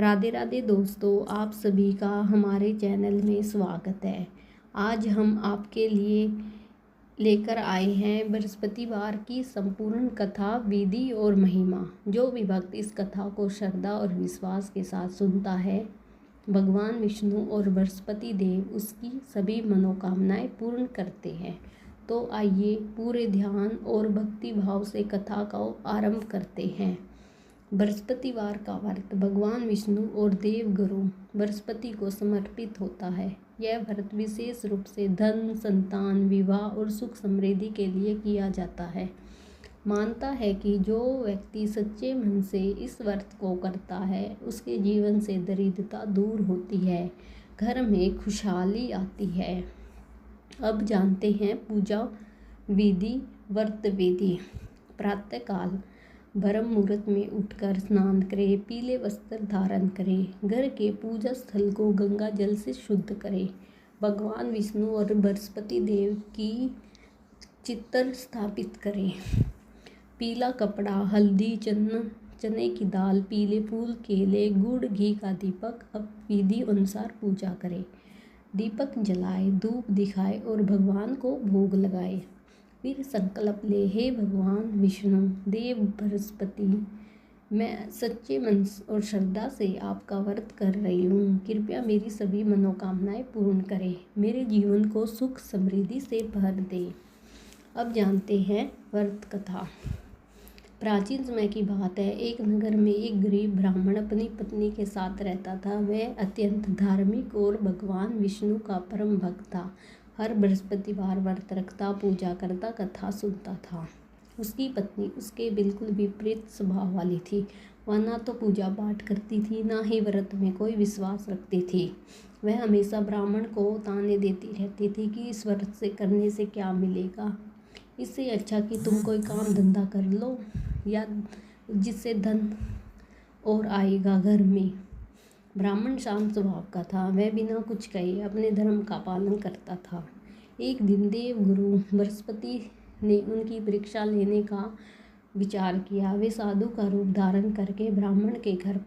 राधे राधे दोस्तों, आप सभी का हमारे चैनल में स्वागत है। आज हम आपके लिए लेकर आए हैं बृहस्पतिवार की संपूर्ण कथा, विधि और महिमा। जो भी भक्त इस कथा को श्रद्धा और विश्वास के साथ सुनता है, भगवान विष्णु और बृहस्पति देव उसकी सभी मनोकामनाएं पूर्ण करते हैं। तो आइए पूरे ध्यान और भक्ति भाव से कथा का आरंभ करते हैं। बृहस्पतिवार का व्रत भगवान विष्णु और देवगुरु बृहस्पति को समर्पित होता है। यह व्रत विशेष रूप से धन, संतान, विवाह और सुख समृद्धि के लिए किया जाता है। मानता है कि जो व्यक्ति सच्चे मन से इस व्रत को करता है, उसके जीवन से दरिद्रता दूर होती है, घर में खुशहाली आती है। अब जानते हैं पूजा विधि। व्रत विधि: प्रातःकाल ब्रह्म मुहूर्त में उठकर स्नान करें, पीले वस्त्र धारण करें, घर के पूजा स्थल को गंगा जल से शुद्ध करें, भगवान विष्णु और बृहस्पति देव की चित्र स्थापित करें। पीला कपड़ा, हल्दी, चने की दाल, पीले फूल, केले, गुड़, घी का दीपक। अब विधि अनुसार पूजा करें। दीपक जलाए, धूप दिखाए और भगवान को भोग लगाए। फिर संकल्प ले, हे भगवान विष्णु देव बृहस्पति, मैं सच्चे मन और श्रद्धा से आपका व्रत कर रही हूँ। कृपया मेरी सभी मनोकामनाएं पूर्ण करें, मेरे जीवन को सुख समृद्धि से भर दे। अब जानते हैं व्रत कथा। प्राचीन समय की बात है। एक नगर में एक गरीब ब्राह्मण अपनी पत्नी के साथ रहता था। वह अत्यंत धार्मिक और भगवान विष्णु का परम भक्त था। हर बृहस्पतिवार व्रत रखता, पूजा करता, कथा सुनता था। उसकी पत्नी उसके बिल्कुल विपरीत स्वभाव वाली थी। वह ना तो पूजा पाठ करती थी, ना ही व्रत में कोई विश्वास रखती थी। वह हमेशा ब्राह्मण को ताने देती रहती थी कि इस व्रत से करने से क्या मिलेगा, इससे अच्छा कि तुम कोई काम धंधा कर लो या जिससे धन और आएगा घर में। ब्राह्मण शांत स्वभाव का था। वह बिना कुछ कहे अपने धर्म का पालन करता था। एक दिन देवगुरु बृहस्पति ने उनकी परीक्षा लेने का विचार किया। वे साधु का रूप धारण करके ब्राह्मण के घर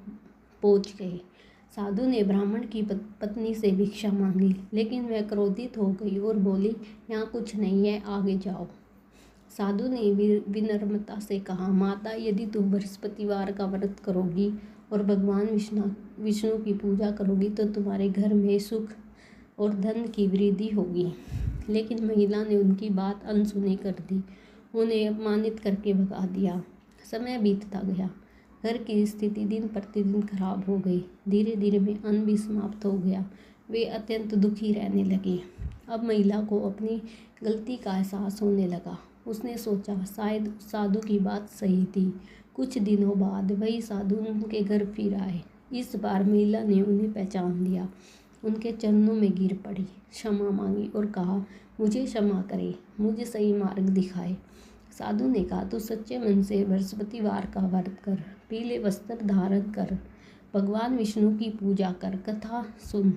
पहुंच गए। साधु ने ब्राह्मण की पत्नी से भिक्षा मांगी, लेकिन वह क्रोधित हो गई और बोली, यहाँ कुछ नहीं है, आगे जाओ। साधु ने विनम्रता से कहा, माता, यदि तुम बृहस्पतिवार का व्रत करोगी और भगवान विष्णु की पूजा करोगी तो तुम्हारे घर में सुख और धन की वृद्धि होगी। लेकिन महिला ने उनकी बात अनसुनी कर दी, उन्हें अपमानित करके भगा दिया। समय बीतता गया। घर की स्थिति दिन प्रतिदिन खराब हो गई। धीरे धीरे में अन्न भी समाप्त हो गया। वे अत्यंत दुखी रहने लगे। अब महिला को अपनी गलती का एहसास होने लगा। उसने सोचा, शायद साधु की बात सही थी। कुछ दिनों बाद वही साधु उनके घर फिर आए। इस बार महिला ने उन्हें पहचान लिया, उनके चरणों में गिर पड़ी, क्षमा मांगी और कहा, मुझे क्षमा करें, मुझे सही मार्ग दिखाए। साधु ने कहा, तू सच्चे मन से बृहस्पतिवार का व्रत कर, पीले वस्त्र धारण कर, भगवान विष्णु की पूजा कर, कथा सुन,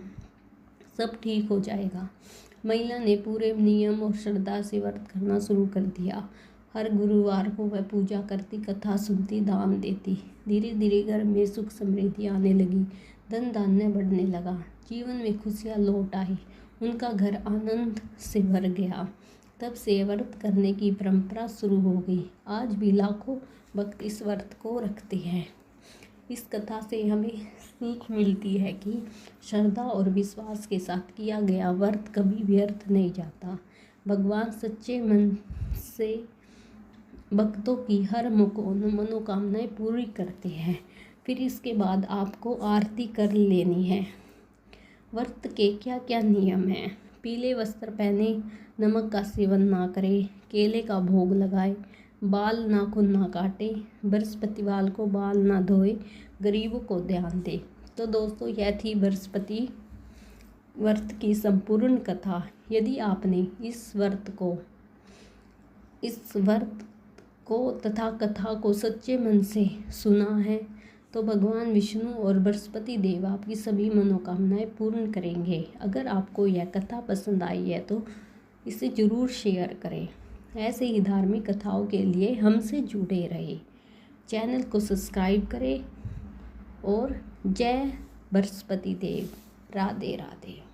सब ठीक हो जाएगा। महिला ने पूरे नियम और श्रद्धा से व्रत करना शुरू कर दिया। हर गुरुवार को वह पूजा करती, कथा सुनती, दान देती। धीरे धीरे घर में सुख समृद्धि आने लगी, धन धान्य बढ़ने लगा, जीवन में खुशियाँ लौट आई। उनका घर आनंद से भर गया। तब से व्रत करने की परंपरा शुरू हो गई। आज भी लाखों भक्त इस व्रत को रखते हैं। इस कथा से हमें सीख मिलती है कि श्रद्धा और विश्वास के साथ किया गया व्रत कभी व्यर्थ नहीं जाता। भगवान सच्चे मन से भक्तों की हर मनोकामनाएं पूरी करते हैं। फिर इसके बाद आपको आरती कर लेनी है। व्रत के क्या क्या नियम हैं? पीले वस्त्र पहने, नमक का सेवन ना करें, केले का भोग लगाए, बाल नाखून ना काटे, बृहस्पतिवार को बाल ना धोए, गरीबों को ध्यान दे। तो दोस्तों, यह थी बृहस्पति व्रत की संपूर्ण कथा। यदि आपने इस व्रत को तथा कथा को सच्चे मन से सुना है तो भगवान विष्णु और बृहस्पति देव आपकी सभी मनोकामनाएं पूर्ण करेंगे। अगर आपको यह कथा पसंद आई है तो इसे ज़रूर शेयर करें। ऐसे ही धार्मिक कथाओं के लिए हमसे जुड़े रहे। चैनल को सब्सक्राइब करें और जय बृहस्पति देव। राधे राधे।